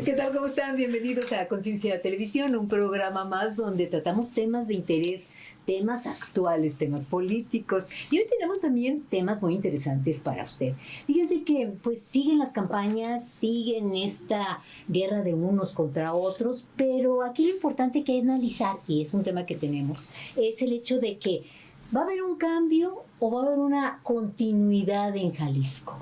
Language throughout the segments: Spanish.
¿Qué tal? ¿Cómo están? Bienvenidos a Conciencia Televisión, un programa más donde tratamos temas de interés, temas actuales, temas políticos. Y hoy tenemos también temas muy interesantes para usted. Fíjense que pues siguen las campañas, siguen esta guerra de unos contra otros, pero aquí lo importante que hay que analizar, y es un tema que tenemos, es el hecho de que ¿va a haber un cambio o va a haber una continuidad en Jalisco?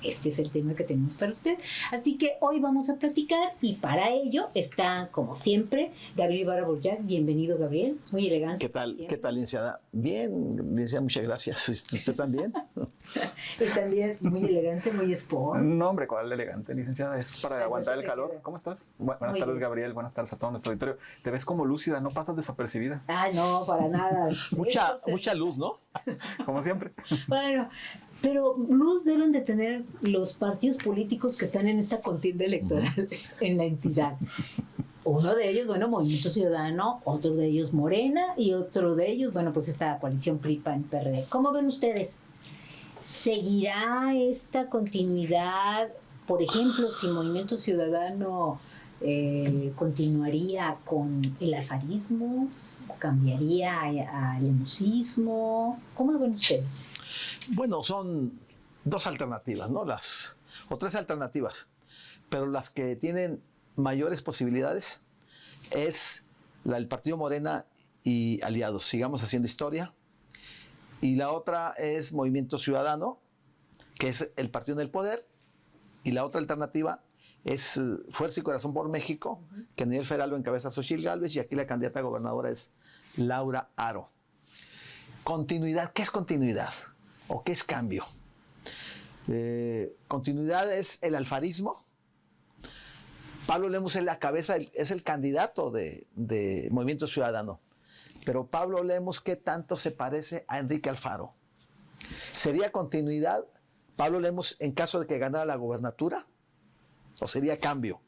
Este es el tema que tenemos para usted. Así que hoy vamos a platicar y para ello está, como siempre, Gabriel Ibarra Borjak. Bienvenido, Gabriel. Muy elegante. ¿Qué tal? ¿Qué tal, licenciada? Bien, licenciada, muchas gracias. ¿Usted también? Y también muy elegante, muy sport. No, hombre, ¿cuál elegante, licenciada? Es para aguantar el calor. Queda. ¿Cómo estás? Buenas Muy tardes, bien. Gabriel. Buenas tardes a todo nuestro auditorio. Te ves como lúcida, no pasas desapercibida. Ah, no, para nada. Mucha luz, ¿no? Como siempre. Bueno, pero luz deben de tener los partidos políticos que están en esta contienda electoral en la entidad. Uno de ellos, bueno, Movimiento Ciudadano, otro de ellos Morena y otro de ellos, bueno, pues esta coalición PRI-PAN-PRD. ¿Cómo ven ustedes? ¿Seguirá esta continuidad? Por ejemplo, si Movimiento Ciudadano continuaría con el alfarismo, cambiaría al lemusismo. ¿Cómo lo ven ustedes? Bueno, son dos alternativas, ¿no? O tres alternativas, pero las que tienen mayores posibilidades es la del Partido Morena y aliados. Sigamos haciendo historia. Y la otra es Movimiento Ciudadano, que es el partido en el poder. Y la otra alternativa es Fuerza y Corazón por México, que a nivel federal lo encabeza Xochitl Gálvez y aquí la candidata a gobernadora es Laura Aro. Continuidad, ¿qué es continuidad? ¿O qué es cambio? Continuidad es el alfarismo. Pablo Lemus es la cabeza, es el candidato de Movimiento Ciudadano. Pero Pablo Lemus, ¿qué tanto se parece a Enrique Alfaro? ¿Sería continuidad Pablo Lemus en caso de que ganara la gobernatura? ¿O sería cambio?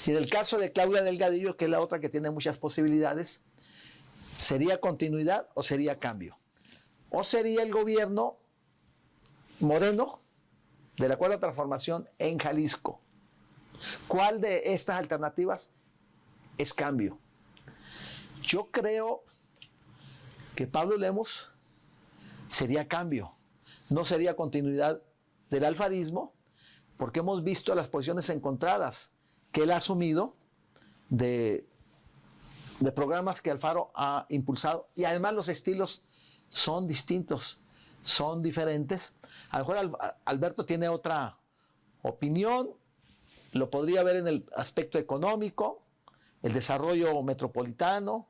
Y en el caso de Claudia Delgadillo, que es la otra que tiene muchas posibilidades, ¿sería continuidad o sería cambio? ¿O sería el gobierno moreno de la Cuarta Transformación en Jalisco? ¿Cuál de estas alternativas es cambio? Yo creo que Pablo Lemus sería cambio, no sería continuidad del alfarismo, porque hemos visto las posiciones encontradas que él ha asumido de programas que Alfaro ha impulsado, y además los estilos son distintos, son diferentes. A lo mejor Alberto tiene otra opinión, lo podría ver en el aspecto económico, el desarrollo metropolitano,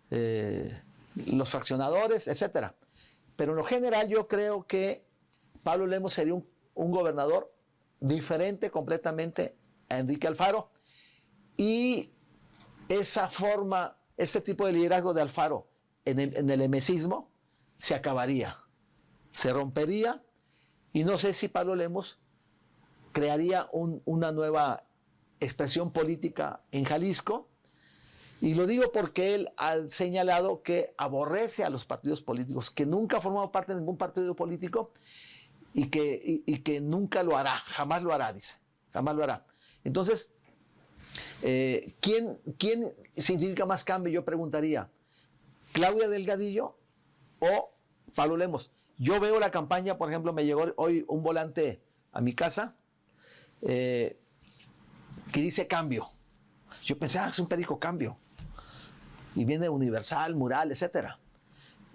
los fraccionadores, etc. Pero en lo general yo creo que Pablo Lemus sería un gobernador diferente completamente a Enrique Alfaro, y esa forma, ese tipo de liderazgo de Alfaro en el emesismo se acabaría, se rompería, y no sé si Pablo Lemus crearía una nueva expresión política en Jalisco. Y lo digo porque él ha señalado que aborrece a los partidos políticos, que nunca ha formado parte de ningún partido político y que nunca lo hará, jamás lo hará, dice, jamás lo hará. Entonces, ¿quién significa más cambio? Yo preguntaría, ¿Claudia Delgadillo o Pablo Lemus? Yo veo la campaña, por ejemplo, me llegó hoy un volante a mi casa que dice cambio. Yo pensé, es un periódico Cambio. Y viene Universal, Mural, etc.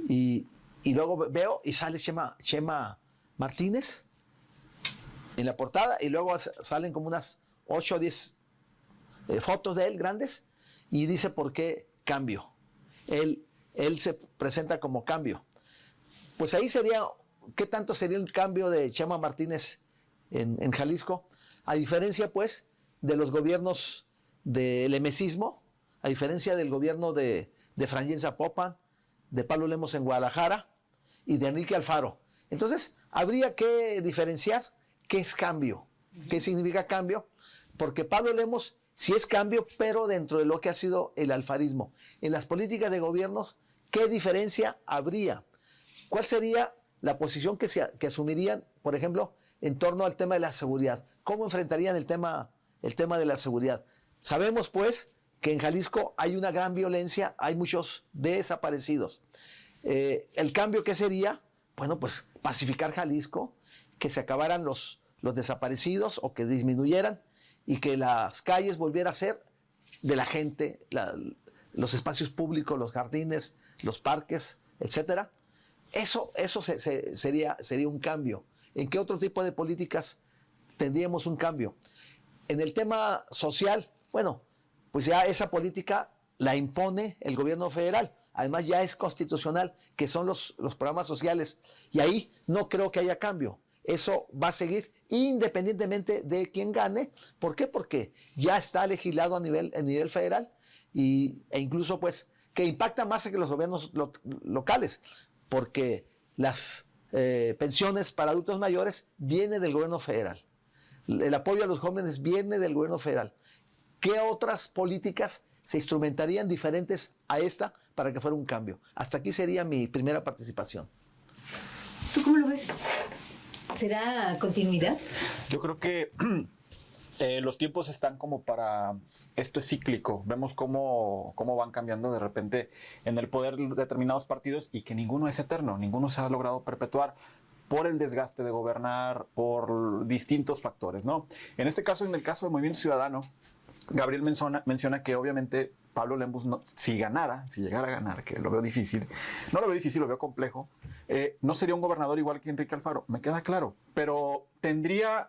Y luego veo y sale Chema Martínez en la portada, y luego salen como unas 8 o 10 fotos de él grandes, y dice por qué cambio. Él se presenta como cambio. Pues ahí sería, ¿qué tanto sería el cambio de Chema Martínez en Jalisco? A diferencia, pues, de los gobiernos del emesismo, a diferencia del gobierno de Frangén Zapopan, de Pablo Lemus en Guadalajara y de Enrique Alfaro. Entonces, habría que diferenciar qué es cambio, qué significa cambio, porque Pablo Lemus sí es cambio, pero dentro de lo que ha sido el alfarismo. En las políticas de gobiernos, ¿qué diferencia habría? ¿Cuál sería la posición que asumirían, por ejemplo, en torno al tema de la seguridad? ¿Cómo enfrentarían el tema el tema de la seguridad. Sabemos, pues, que en Jalisco hay una gran violencia, hay muchos desaparecidos. ¿El cambio qué sería? Bueno, pues pacificar Jalisco, que se acabaran los desaparecidos o que disminuyeran y que las calles volvieran a ser de la gente, los espacios públicos, los jardines, los parques, etcétera. Eso sería un cambio. ¿En qué otro tipo de políticas tendríamos un cambio? En el tema social, bueno, pues ya esa política la impone el gobierno federal. Además ya es constitucional, que son los programas sociales. Y ahí no creo que haya cambio. Eso va a seguir independientemente de quién gane. ¿Por qué? Porque ya está legislado a nivel federal e incluso pues que impacta más que los gobiernos locales, porque las pensiones para adultos mayores viene del gobierno federal. El apoyo a los jóvenes viene del gobierno federal. ¿Qué otras políticas se instrumentarían diferentes a esta para que fuera un cambio? Hasta aquí sería mi primera participación. ¿Tú cómo lo ves? ¿Será continuidad? Yo creo que los tiempos están como para... Esto es cíclico. Vemos cómo van cambiando de repente en el poder determinados partidos y que ninguno es eterno, ninguno se ha logrado perpetuar por el desgaste de gobernar, por distintos factores, ¿no? En este caso, en el caso del Movimiento Ciudadano, Gabriel menciona que obviamente Pablo Lembus, si llegara a ganar, que lo veo difícil, no lo veo difícil, lo veo complejo, no sería un gobernador igual que Enrique Alfaro, me queda claro, pero tendría,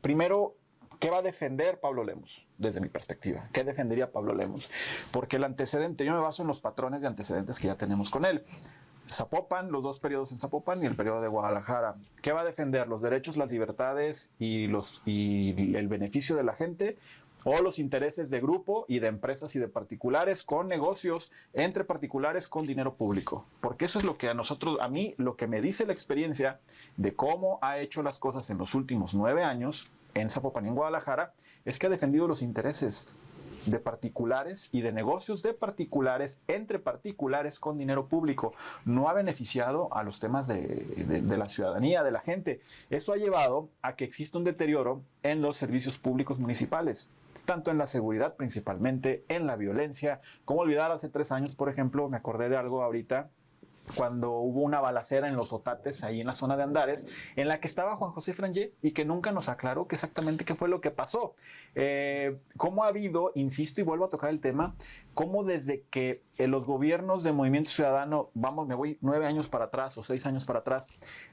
primero, ¿qué va a defender Pablo Lembus? Desde mi perspectiva, ¿qué defendería Pablo Lembus? Porque el antecedente, yo me baso en los patrones de antecedentes que ya tenemos con él. Zapopan, los dos periodos en Zapopan y el periodo de Guadalajara. ¿Qué va a defender? ¿Los derechos, las libertades y el beneficio de la gente? ¿O los intereses de grupo y de empresas y de particulares con negocios entre particulares con dinero público? Porque eso es lo que a mí, lo que me dice la experiencia de cómo ha hecho las cosas en los últimos 9 años en Zapopan y en Guadalajara, es que ha defendido los intereses de particulares y de negocios de particulares entre particulares con dinero público. No ha beneficiado a los temas de la ciudadanía, de la gente. Eso ha llevado a que exista un deterioro en los servicios públicos municipales, tanto en la seguridad, principalmente en la violencia. ¿Cómo olvidar hace 3 años, por ejemplo? Me acordé de algo ahorita, cuando hubo una balacera en Los Otates, ahí en la zona de Andares, en la que estaba Juan José Frangé y que nunca nos aclaró exactamente qué fue lo que pasó. Cómo ha habido, insisto y vuelvo a tocar el tema, cómo desde que los gobiernos de Movimiento Ciudadano, me voy 9 años para atrás o 6 años para atrás,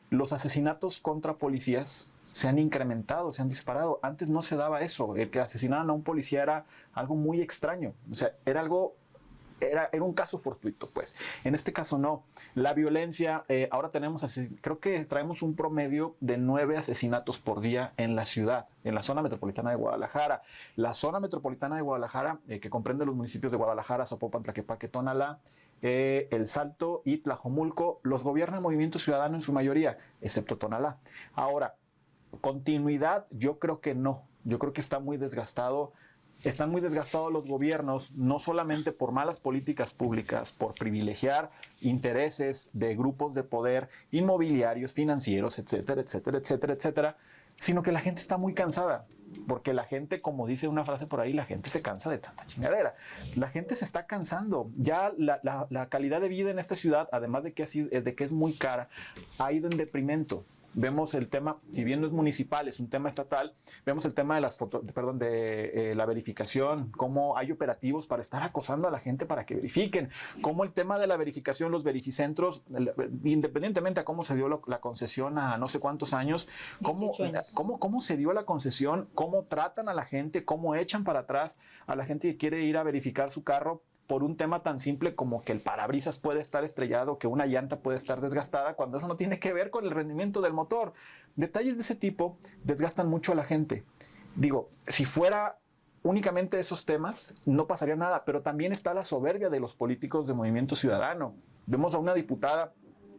los asesinatos contra policías se han incrementado, se han disparado. Antes no se daba eso. El que asesinaran a un policía era algo muy extraño. O sea, era un caso fortuito, pues. En este caso no. La violencia, ahora creo que traemos un promedio de 9 asesinatos por día en la ciudad, en la zona metropolitana de Guadalajara. La zona metropolitana de Guadalajara, que comprende los municipios de Guadalajara, Zapopan, Tlaquepaque, Tonalá, El Salto y Tlajomulco, los gobierna el Movimiento Ciudadano en su mayoría, excepto Tonalá. Ahora, continuidad, yo creo que no. Yo creo que está muy desgastado. Están muy desgastados los gobiernos, no solamente por malas políticas públicas, por privilegiar intereses de grupos de poder inmobiliarios, financieros, etcétera, etcétera, etcétera, etcétera, sino que la gente está muy cansada. Porque la gente, como dice una frase por ahí, la gente se cansa de tanta chingadera. La gente se está cansando. Ya la calidad de vida en esta ciudad, además de que es muy cara, ha ido en deprimento. Vemos el tema, si bien no es municipal, es un tema estatal, vemos el tema de la verificación, cómo hay operativos para estar acosando a la gente para que verifiquen, cómo el tema de la verificación, los verificentros, independientemente a cómo se dio la concesión a no sé cuántos años, cómo se dio la concesión, cómo tratan a la gente, cómo echan para atrás a la gente que quiere ir a verificar su carro por un tema tan simple como que el parabrisas puede estar estrellado, que una llanta puede estar desgastada, cuando eso no tiene que ver con el rendimiento del motor. Detalles de ese tipo desgastan mucho a la gente. Digo, si fuera únicamente esos temas, no pasaría nada, pero también está la soberbia de los políticos de Movimiento Ciudadano. Vemos a una diputada,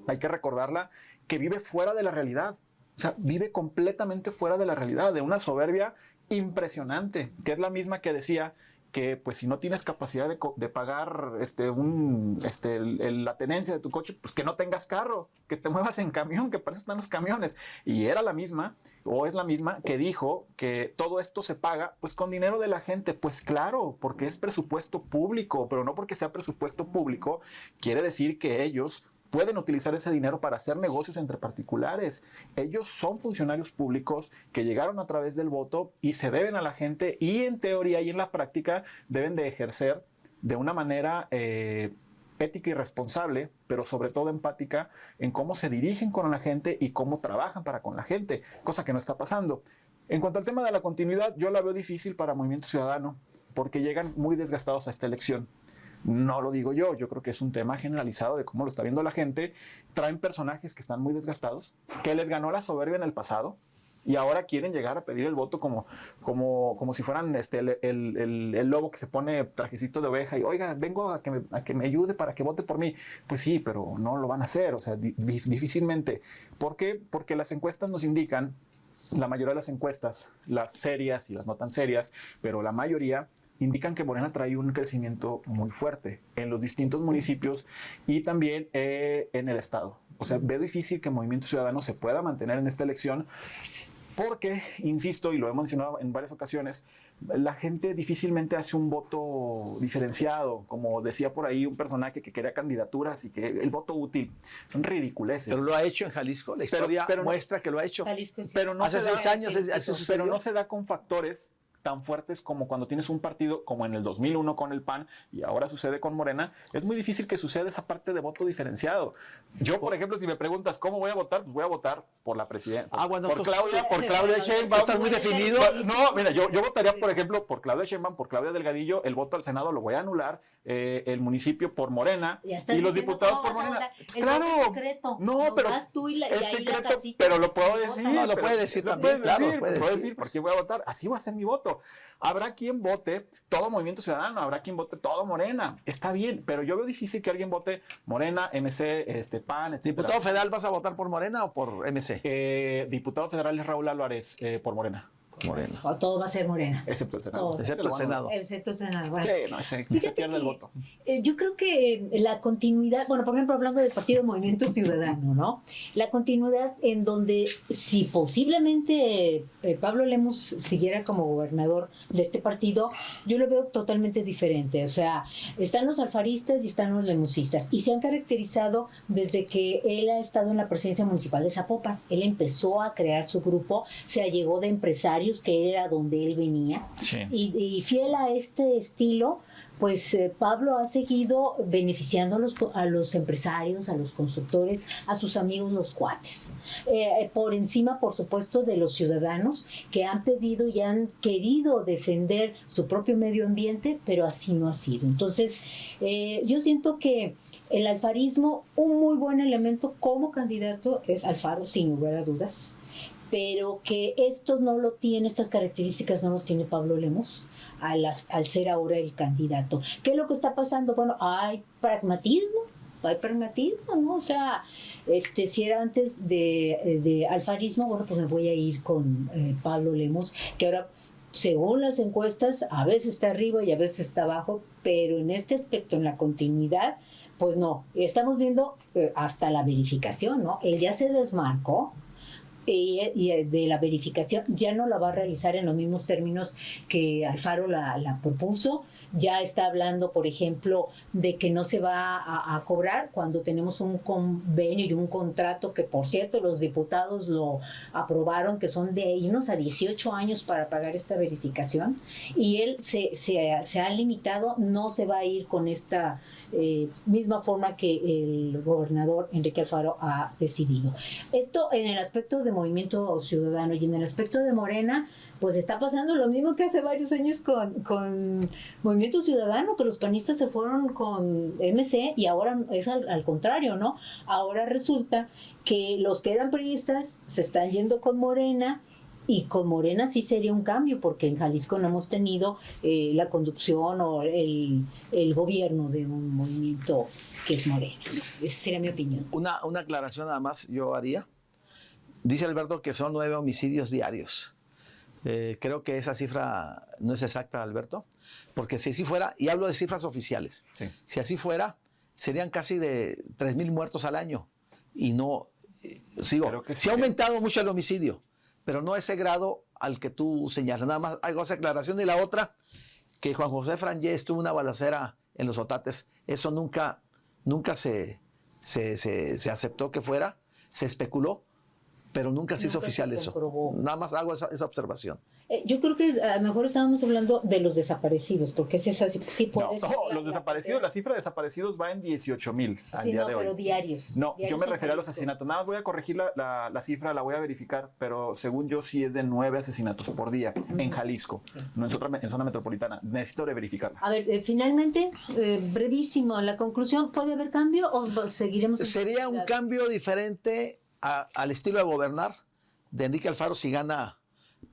hay que recordarla, que vive fuera de la realidad. O sea, vive completamente fuera de la realidad, de una soberbia impresionante, que es la misma que decía que pues si no tienes capacidad de pagar la tenencia de tu coche, pues que no tengas carro, que te muevas en camión, que para eso están los camiones. Y era la misma, o es la misma, que dijo que todo esto se paga pues con dinero de la gente. Pues claro, porque es presupuesto público, pero no porque sea presupuesto público quiere decir que ellos pueden utilizar ese dinero para hacer negocios entre particulares. Ellos son funcionarios públicos que llegaron a través del voto y se deben a la gente, y en teoría y en la práctica deben de ejercer de una manera ética y responsable, pero sobre todo empática en cómo se dirigen con la gente y cómo trabajan para con la gente, cosa que no está pasando. En cuanto al tema de la continuidad, yo la veo difícil para Movimiento Ciudadano porque llegan muy desgastados a esta elección. No lo digo yo creo que es un tema generalizado de cómo lo está viendo la gente. Traen personajes que están muy desgastados, que les ganó la soberbia en el pasado y ahora quieren llegar a pedir el voto como si fueran el lobo que se pone trajecito de oveja y oiga, vengo a que me ayude para que vote por mí. Pues sí, pero no lo van a hacer, o sea, difícilmente. ¿Por qué? Porque las encuestas nos indican, la mayoría de las encuestas, las serias y las no tan serias, pero la mayoría indican que Morena trae un crecimiento muy fuerte en los distintos municipios y también en el estado. O sea, veo difícil que Movimiento Ciudadano se pueda mantener en esta elección porque, insisto, y lo he mencionado en varias ocasiones, la gente difícilmente hace un voto diferenciado, como decía por ahí un personaje que quería candidaturas y que el voto útil. Son ridiculeces. Pero lo ha hecho en Jalisco, la historia muestra que lo ha hecho. Jalisco, sí. Pero no hace 6 años eso sucedió. Pero no se da con factores tan fuertes como cuando tienes un partido como en el 2001 con el PAN y ahora sucede con Morena. Es muy difícil que suceda esa parte de voto diferenciado. Yo, por ejemplo, si me preguntas cómo voy a votar, pues voy a votar por la presidenta. Bueno, por Claudia Sheinbaum. ¿Estás muy definido? No, mira, yo votaría, por ejemplo, por Claudia Sheinbaum, por Claudia Delgadillo. El voto al Senado lo voy a anular. El municipio por Morena y los diputados por Morena. Pues claro, secreto, no, pero es secreto, pero lo puedo decir. No, lo puede decir también, claro. Lo puede decir por qué voy a votar. Así va a ser mi voto. Habrá quien vote todo Movimiento Ciudadano, habrá quien vote todo Morena. Está bien, pero yo veo difícil que alguien vote Morena, MC, PAN, etc. ¿Diputado federal vas a votar por Morena o por MC? Diputado federal es Raúl Álvarez por Morena. Morena. O todo va a ser Morena. Excepto el Senado. Excepto el Senado. Excepto el Senado. Bueno. Sí, no, se pierde el voto. Yo creo que la continuidad, bueno, por ejemplo, hablando del Partido Movimiento Ciudadano, ¿no? La continuidad en donde si posiblemente Pablo Lemus siguiera como gobernador de este partido, yo lo veo totalmente diferente. O sea, están los alfaristas y están los lemusistas y se han caracterizado desde que él ha estado en la presidencia municipal de Zapopan. Él empezó a crear su grupo, se allegó de empresarios, que era donde él venía, sí. y fiel a este estilo, pues Pablo ha seguido beneficiando a los empresarios, a los constructores, a sus amigos los cuates, por encima, por supuesto, de los ciudadanos que han pedido y han querido defender su propio medio ambiente, pero así no ha sido. Entonces, yo siento que el alfarismo, un muy buen elemento como candidato es Alfaro, sin lugar a dudas, pero que esto no lo tiene, estas características no los tiene Pablo Lemus al ser ahora el candidato. ¿Qué es lo que está pasando? Bueno, hay pragmatismo, ¿no? O sea, si era antes de alfarismo, bueno, pues me voy a ir con Pablo Lemus, que ahora, según las encuestas, a veces está arriba y a veces está abajo, pero en este aspecto, en la continuidad, pues no. Estamos viendo hasta la verificación, ¿no? Él ya se desmarcó, y de la verificación ya no la va a realizar en los mismos términos que Alfaro la propuso. Ya está hablando, por ejemplo, de que no se va a cobrar cuando tenemos un convenio y un contrato que, por cierto, los diputados lo aprobaron, que son de irnos a 18 años para pagar esta verificación, y él se ha limitado, no se va a ir con esta misma forma que el gobernador Enrique Alfaro ha decidido. Esto en el aspecto de Movimiento Ciudadano, y en el aspecto de Morena, pues está pasando lo mismo que hace varios años con Movimiento Ciudadano, que los panistas se fueron con MC y ahora es al contrario, ¿no? Ahora resulta que los que eran priistas se están yendo con Morena, y con Morena sí sería un cambio, porque en Jalisco no hemos tenido la conducción o el gobierno de un movimiento que es Morena. Esa sería mi opinión. Una aclaración nada más yo haría. Dice Alberto que son 9 homicidios diarios. Creo que esa cifra no es exacta, Alberto, porque si así fuera, y hablo de cifras oficiales, Sí. si así fuera, serían casi de 3,000 muertos al año. Y no, sigo, Creo que sí ha sí. aumentado mucho el homicidio, pero no a ese grado al que tú señalas. Nada más hago esa aclaración. Y la otra, que Juan José Frangés tuvo una balacera en Los Otates, eso nunca se aceptó que fuera, se especuló, pero nunca se hizo Nunca se oficial eso. comprobó. Nada más hago esa observación. Yo creo que a lo mejor estábamos hablando de los desaparecidos, porque ese es así, sí puede ser. Los desaparecidos, la cifra de desaparecidos va en 18,000 al Sí, día no, de hoy. pero diarios. No, Diarios yo me en refería a los Jalisco. asesinatos. Nada más voy a corregir la cifra, la voy a verificar, pero según yo sí es de 9 asesinatos por día en Jalisco, no en zona metropolitana. Necesito verificarla. A ver, finalmente, brevísimo, la conclusión, ¿puede haber cambio o seguiremos? en Sería un seguridad? cambio diferente al estilo de gobernar de Enrique Alfaro si gana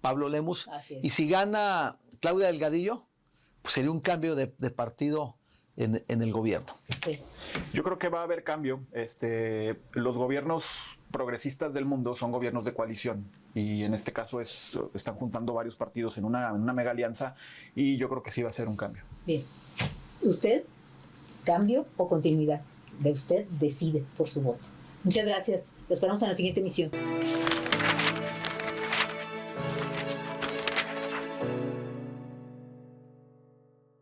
Pablo Lemus. Así es. Y si gana Claudia Delgadillo, pues sería un cambio de partido en el gobierno. Sí. Yo creo que va a haber cambio. Los gobiernos progresistas del mundo son gobiernos de coalición y en este caso están juntando varios partidos en una mega alianza y yo creo que sí va a ser un cambio. Bien. ¿Usted, cambio o continuidad? De usted decide por su voto. Muchas gracias. Lo esperamos en la siguiente emisión.